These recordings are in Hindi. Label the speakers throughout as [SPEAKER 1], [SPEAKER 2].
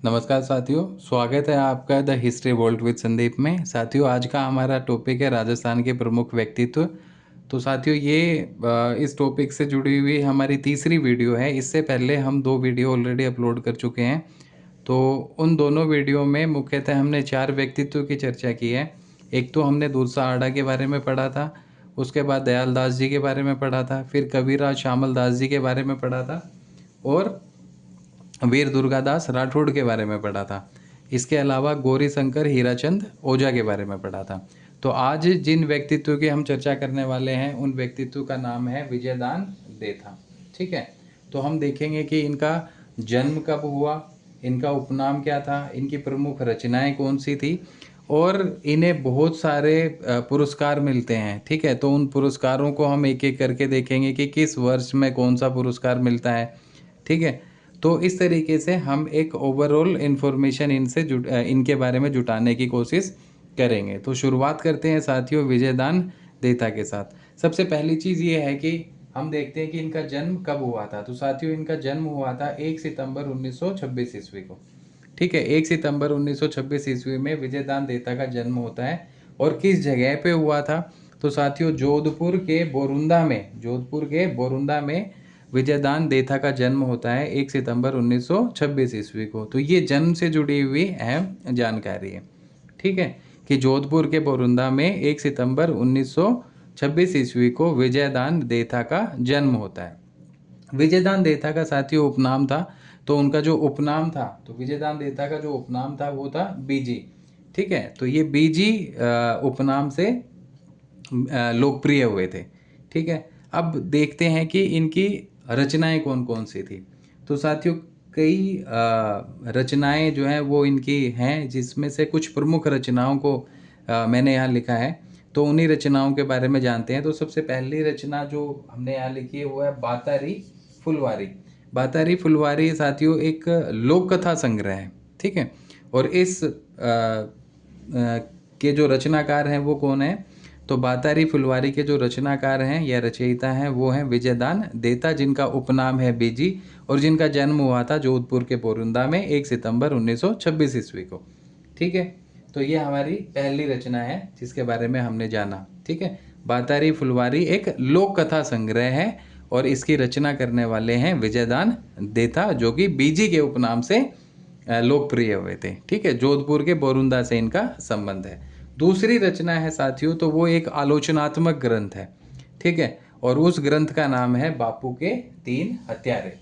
[SPEAKER 1] नमस्कार साथियों, स्वागत है आपका the history volt with Sandeep में। साथियों, आज का हमारा टॉपिक है राजस्थान के प्रमुख व्यक्तित्व। तो साथियों, ये इस टॉपिक से जुड़ी हुई हमारी तीसरी वीडियो है। इससे पहले हम 2 वीडियो ऑलरेडी अपलोड कर चुके हैं। तो उन दोनों वीडियो में मुख्यतः हमने 4 व्यक्तित्व की चर्चा की है। एक तो हमने दूरसा आड़ा के बारे में पढ़ा था, उसके बाद दयाल दास जी के बारे में पढ़ा था, फिर कबीरराज श्यामल दास जी के बारे में पढ़ा था और वीर दुर्गादास राठौड़ के बारे में पढ़ा था। इसके अलावा गौरी शंकर हीराचंद ओझा के बारे में पढ़ा था। तो आज जिन व्यक्तित्व की हम चर्चा करने वाले हैं उन व्यक्तित्व का नाम है विजयदान देथा। ठीक है, तो हम देखेंगे कि इनका जन्म कब हुआ, इनका उपनाम क्या था, इनकी प्रमुख रचनाएं कौन सी थी और इन्हें बहुत सारे पुरस्कार मिलते हैं। ठीक है, तो उन पुरस्कारों को हम एक एक करके देखेंगे कि किस वर्ष में कौन सा पुरस्कार मिलता है। ठीक है, तो इस तरीके से हम एक ओवरऑल इन्फॉर्मेशन इनके बारे में जुटाने की कोशिश करेंगे। तो शुरुआत करते हैं साथियों विजयदान देथा के साथ। सबसे पहली चीज़ ये है कि हम देखते हैं कि इनका जन्म कब हुआ था। तो साथियों, इनका जन्म हुआ था 1 सितंबर 1926 ईस्वी को। ठीक है, 1 सितंबर 1926 ईस्वी में विजयदान देथा का जन्म होता है। और किस जगह पे हुआ था? तो साथियों, जोधपुर के बोरुंदा में विजयदान देथा का जन्म होता है 1 सितंबर 1926 ईस्वी को। तो ये जन्म से जुड़ी हुई अहम जानकारी है। ठीक है, कि जोधपुर के बोरुंदा में 1 सितंबर 1926 ईस्वी को विजयदान देथा का जन्म होता है। विजयदान देथा का साथियों उपनाम था। तो उनका जो उपनाम था, तो विजयदान देथा का जो उपनाम था वो था बीजी। ठीक है, तो ये बीजी उपनाम से लोकप्रिय हुए थे। ठीक है, अब देखते हैं कि इनकी रचनाएं कौन कौन सी थी। तो साथियों, कई रचनाएं जो हैं वो इनकी हैं, जिसमें से कुछ प्रमुख रचनाओं को मैंने यहाँ लिखा है। तो उन्हीं रचनाओं के बारे में जानते हैं। तो सबसे पहली रचना जो हमने यहाँ लिखी है वो है बातारी फुलवारी। बातारी फुलवारी साथियों एक लोक कथा संग्रह है। ठीक है, और इस के जो रचनाकार हैं वो कौन है? तो बातारी फुलवारी के जो रचनाकार हैं या रचयिता हैं वो हैं विजयदान देथा, जिनका उपनाम है बीजी और जिनका जन्म हुआ था जोधपुर के बोरुंदा में 1 सितंबर 1926 ईस्वी को। ठीक है, तो ये हमारी पहली रचना है जिसके बारे में हमने जाना। ठीक है, बातारी फुलवारी एक लोक कथा संग्रह है और इसकी रचना करने वाले हैं विजयदान देथा, जो कि बीजी के उपनाम से लोकप्रिय हुए थे। ठीक है, जोधपुर के बोरुंदा से इनका संबंध है। दूसरी रचना है साथियों, तो वो एक आलोचनात्मक ग्रंथ है। ठीक है, और उस ग्रंथ का नाम है बापू के 3 हत्यारे।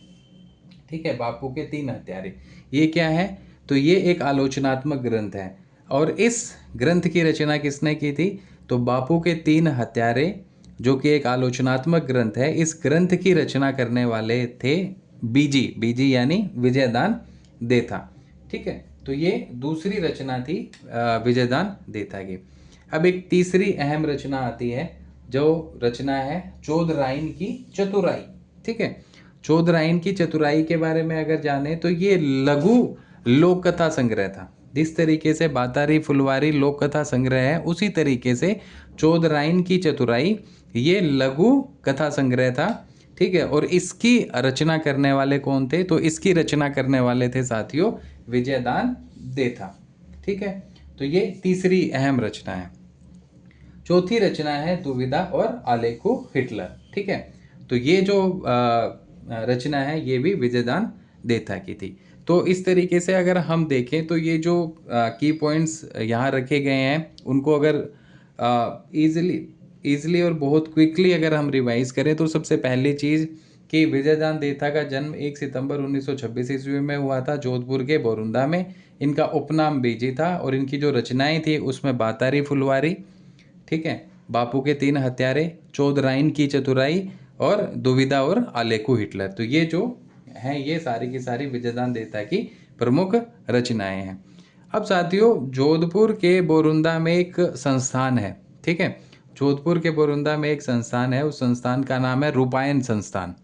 [SPEAKER 1] ठीक है, बापू के 3 हत्यारे ये क्या है? तो ये एक आलोचनात्मक ग्रंथ है। और इस ग्रंथ की रचना किसने की थी? तो बापू के 3 हत्यारे, जो कि एक आलोचनात्मक ग्रंथ है, इस ग्रंथ की रचना करने वाले थे बीजी यानी विजयदान देथा। ठीक है, तो ये दूसरी रचना थी विजयदान देथा की। अब एक तीसरी अहम रचना आती है, जो रचना है चोदराइन की चतुराई। ठीक है, चोदराइन की चतुराई के बारे में अगर जाने तो ये लघु लोक कथा संग्रह था। जिस तरीके से बातारी फुलवारी लोक कथा संग्रह है, उसी तरीके से चोदराइन की चतुराई ये लघु कथा संग्रह था। ठीक है, और इसकी रचना करने वाले कौन थे? तो इसकी रचना करने वाले थे साथियों विजयदान देथा। ठीक है, तो ये तीसरी अहम रचना है। चौथी रचना है दुविधा और आलेखु हिटलर। ठीक है, तो ये जो रचना है ये भी विजयदान देथा की थी। तो इस तरीके से अगर हम देखें तो ये जो की पॉइंट्स यहाँ रखे गए हैं उनको अगर ईजिली और बहुत क्विकली अगर हम रिवाइज करें तो सबसे पहली चीज़ कि विजयदान देथा का जन्म 1 सितंबर 1926 ईस्वी में हुआ था जोधपुर के बोरुंदा में। इनका उपनाम बीजी था और इनकी जो रचनाएं थी उसमें बातारी फुलवारी, ठीक है, बापू के 3 हत्यारे, चोदराइन की चतुराई और दुविधा और आलेखु हिटलर। तो ये जो हैं ये सारी की सारी विजयदान देथा की प्रमुख रचनाएं हैं। अब साथियों, जोधपुर के बोरुंदा में एक संस्थान है। ठीक है, जोधपुर के बोरुंदा में एक संस्थान है, उस संस्थान का नाम है रूपायन संस्थान।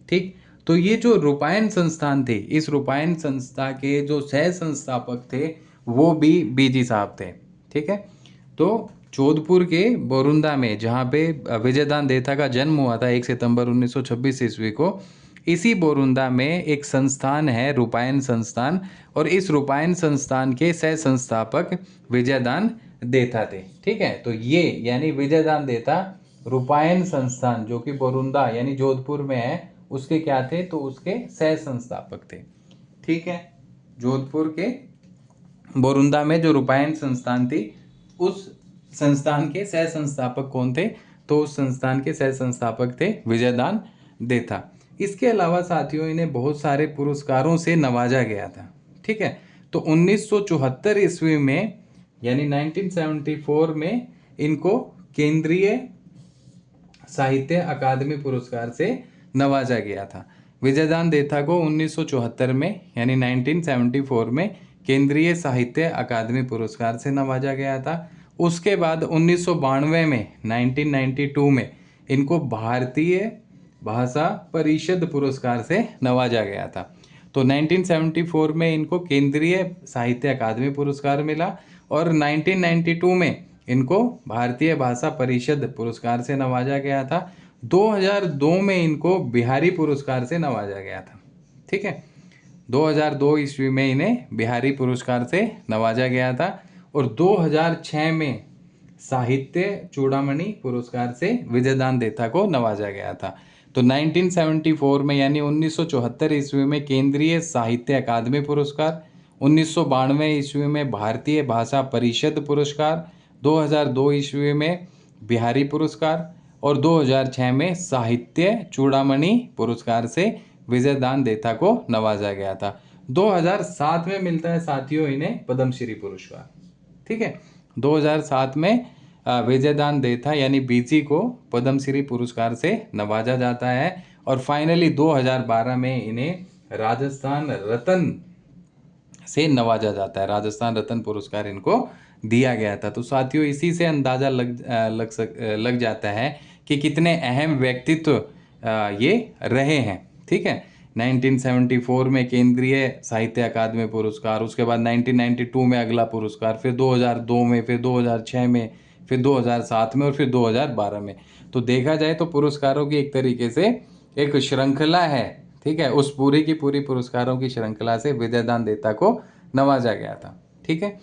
[SPEAKER 1] ठीक, तो ये जो रूपायन संस्थान थे, इस रूपायन संस्था के जो सह संस्थापक थे वो भी बीजी साहब थे। ठीक है, तो जोधपुर के बोरुंदा में जहाँ पे विजयदान देथा का जन्म हुआ था 1 सितंबर 1926 ईस्वी को, इसी बोरुंदा में एक संस्थान है रूपायन संस्थान, और इस रूपायन संस्थान के सह संस्थापक विजयदान देथा थे। ठीक है, तो ये यानी विजयदान देथा रूपायन संस्थान जो कि बोरुंदा यानी जोधपुर में है उसके क्या थे, तो उसके सह संस्थापक थे। ठीक है, जोधपुर के बोरुंदा में जो रूपायन संस्थान थी उस संस्थान के सह संस्थापक कौन थे, तो उस संस्थान के सह संस्थापक थे विजयदान देथा। इसके अलावा साथियों इन्हें बहुत सारे पुरस्कारों से नवाजा गया था। ठीक है, तो 1974 ईस्वी में यानी 1974 में इनको केंद्रीय साहित्य अकादमी पुरस्कार से नवाजा गया था। विजयदान देथा को 1974 में यानी 1974 में केंद्रीय साहित्य अकादमी पुरस्कार से नवाजा गया था। उसके बाद 1992 में 1992 में इनको भारतीय भाषा परिषद पुरस्कार से नवाजा गया था। तो 1974 में इनको केंद्रीय साहित्य अकादमी पुरस्कार मिला और 1992 में इनको भारतीय भाषा परिषद पुरस्कार से नवाजा गया था। 2002 में इनको बिहारी पुरस्कार से नवाजा गया था। ठीक है, 2002 ईस्वी में इन्हें बिहारी पुरस्कार से नवाजा गया था और 2006 में साहित्य चूड़ामणि पुरस्कार से विजयदान देथा को नवाजा गया था। तो 1974 में यानी 1974 ईस्वी में केंद्रीय साहित्य अकादमी पुरस्कार, 1992 ईस्वी में भारतीय भाषा परिषद पुरस्कार, 2002 ईस्वी में बिहारी पुरस्कार और 2006 में साहित्य चूड़ामणि पुरस्कार से विजयदान देथा को नवाजा गया था। 2007 में मिलता है साथियों इन्हें पद्मश्री पुरस्कार। ठीक है, 2007 में विजयदान देथा यानी बीजी को पद्मश्री पुरस्कार से नवाजा जाता है और फाइनली 2012 में इन्हें राजस्थान रत्न से नवाजा जाता है। राजस्थान रत्न पुरस्कार इनको दिया गया था। तो साथियों इसी से अंदाजा लग जाता है कि कितने अहम व्यक्तित्व ये रहे हैं। ठीक है, 1974 में केंद्रीय साहित्य अकादमी पुरस्कार, उसके बाद 1992 में अगला पुरस्कार, फिर 2002 में, फिर 2006 में, फिर 2007 में और फिर 2012 में। तो देखा जाए तो पुरस्कारों की एक तरीके से एक श्रृंखला है। ठीक है, उस पूरी की पूरी पुरस्कारों की श्रृंखला से विजयदान देथा को नवाजा गया था। ठीक है,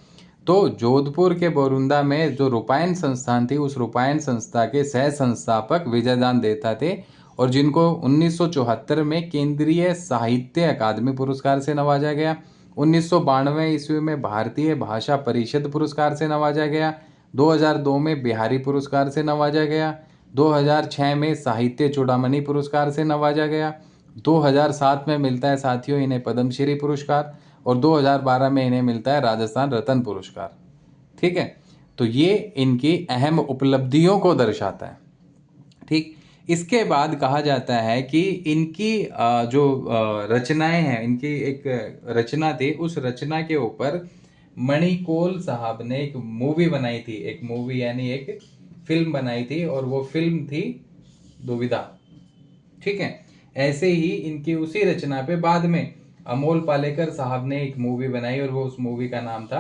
[SPEAKER 1] तो जोधपुर के बोरुंदा में जो रूपायन संस्थान थी उस रूपायन संस्था के सह संस्थापक विजयदान देथा थे और जिनको 1974 में केंद्रीय साहित्य अकादमी पुरस्कार से नवाजा गया, 1992 ईस्वी में भारतीय भाषा परिषद पुरस्कार से नवाजा गया, 2002 में बिहारी पुरस्कार से नवाजा गया, 2006 में साहित्य चूड़ामणि पुरस्कार से नवाजा गया, 2007 में मिलता है साथियों इन्हें पद्मश्री पुरस्कार और 2012 में इन्हें मिलता है राजस्थान रत्न पुरस्कार। ठीक है, तो ये इनकी अहम उपलब्धियों को दर्शाता है। ठीक, इसके बाद कहा जाता है कि इनकी जो रचनाएं हैं, इनकी एक रचना थी, उस रचना के ऊपर मणिकोल साहब ने एक मूवी बनाई थी, एक मूवी यानी एक फिल्म बनाई थी और वो फिल्म थी दुविधा। ठीक है, ऐसे ही इनकी उसी रचना पे बाद में अमोल पालेकर साहब ने एक मूवी बनाई और वो उस मूवी का नाम था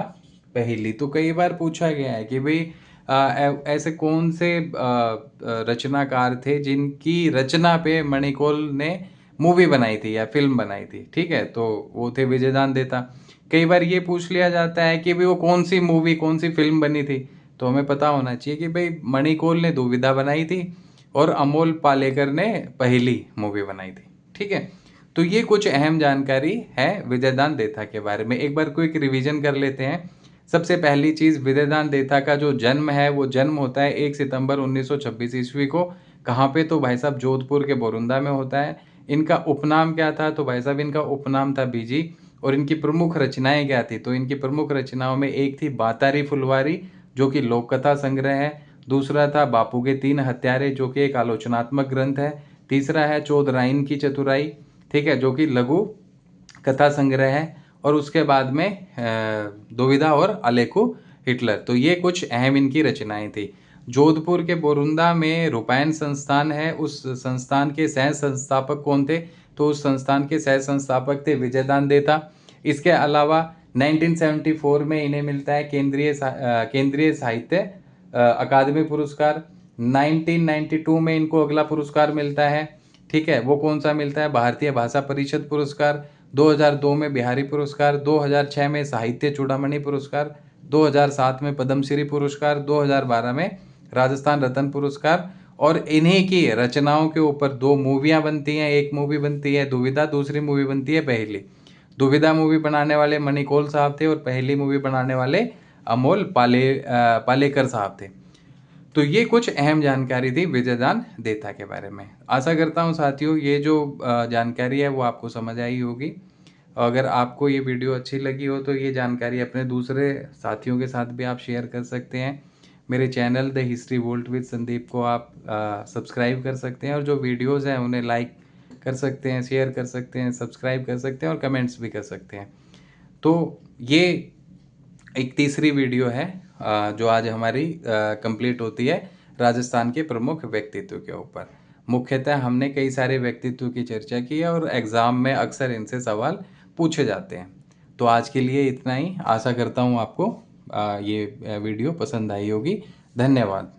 [SPEAKER 1] पहेली। तो कई बार पूछा गया है कि भाई ऐसे कौन से रचनाकार थे जिनकी रचना पे मणिकोल ने मूवी बनाई थी या फिल्म बनाई थी। ठीक है, तो वो थे विजयदान देथा। कई बार ये पूछ लिया जाता है कि भाई वो कौन सी मूवी कौन सी फिल्म बनी थी, तो हमें पता होना चाहिए कि भाई मणिकोल ने दुविधा बनाई थी और अमोल पालेकर ने पहेली मूवी बनाई थी। ठीक है, तो ये कुछ अहम जानकारी है विजयदान देथा के बारे में। एक बार क्विक रिवीजन कर लेते हैं। सबसे पहली चीज़, विजयदान देथा का जो जन्म है वो जन्म होता है 1 सितंबर 1926 ईस्वी को। कहाँ पे, तो भाई साहब जोधपुर के बोरुंदा में होता है। इनका उपनाम क्या था, तो भाई साहब इनका उपनाम था बीजी। और इनकी प्रमुख रचनाएं क्या थी, तो इनकी प्रमुख रचनाओं में एक थी बातारी फुलवारी जो कि लोककथा संग्रह है, दूसरा था बापू के 3 हत्यारे जो कि एक आलोचनात्मक ग्रंथ है, तीसरा है चौधराइन की चतुराई, ठीक है, जो कि लघु कथा संग्रह है, और उसके बाद में दुविधा और अलेखु हिटलर। तो ये कुछ अहम इनकी रचनाएं थी। जोधपुर के बोरुंदा में रूपायन संस्थान है, उस संस्थान के सह संस्थापक कौन थे, तो उस संस्थान के सह संस्थापक थे विजयदान देथा। इसके अलावा 1974 में इन्हें मिलता है केंद्रीय साहित्य अकादमी पुरस्कार। 1992 में इनको अगला पुरस्कार मिलता है। ठीक है, वो कौन सा मिलता है? भारतीय भाषा परिषद पुरस्कार, 2002 में बिहारी पुरस्कार, 2006 में साहित्य चूड़ामणि पुरस्कार, 2007 में पद्मश्री पुरस्कार, 2012 में राजस्थान रत्न पुरस्कार। और इन्हीं की रचनाओं के ऊपर 2 मूवियाँ बनती हैं। एक मूवी बनती है दुविधा, दूसरी मूवी बनती है पहेली। दुविधा मूवी बनाने वाले मणिकौल साहब थे और पहेली मूवी बनाने वाले अमोल पालेकर साहब थे। तो ये कुछ अहम जानकारी थी विजयदान देता के बारे में। आशा करता हूँ साथियों ये जो जानकारी है वो आपको समझ आई होगी। अगर आपको ये वीडियो अच्छी लगी हो तो ये जानकारी अपने दूसरे साथियों के साथ भी आप शेयर कर सकते हैं। मेरे channel the history volt with Sandeep को आप सब्सक्राइब कर सकते हैं और जो वीडियोज़ हैं उन्हें लाइक कर सकते हैं, शेयर कर सकते हैं, सब्सक्राइब कर सकते हैं और कमेंट्स भी कर सकते हैं। तो ये एक तीसरी वीडियो है जो आज हमारी कंप्लीट होती है राजस्थान के प्रमुख व्यक्तित्व के ऊपर। मुख्यतः हमने कई सारे व्यक्तित्व की चर्चा की है और एग्ज़ाम में अक्सर इनसे सवाल पूछे जाते हैं। तो आज के लिए इतना ही। आशा करता हूँ आपको ये वीडियो पसंद आई होगी। धन्यवाद।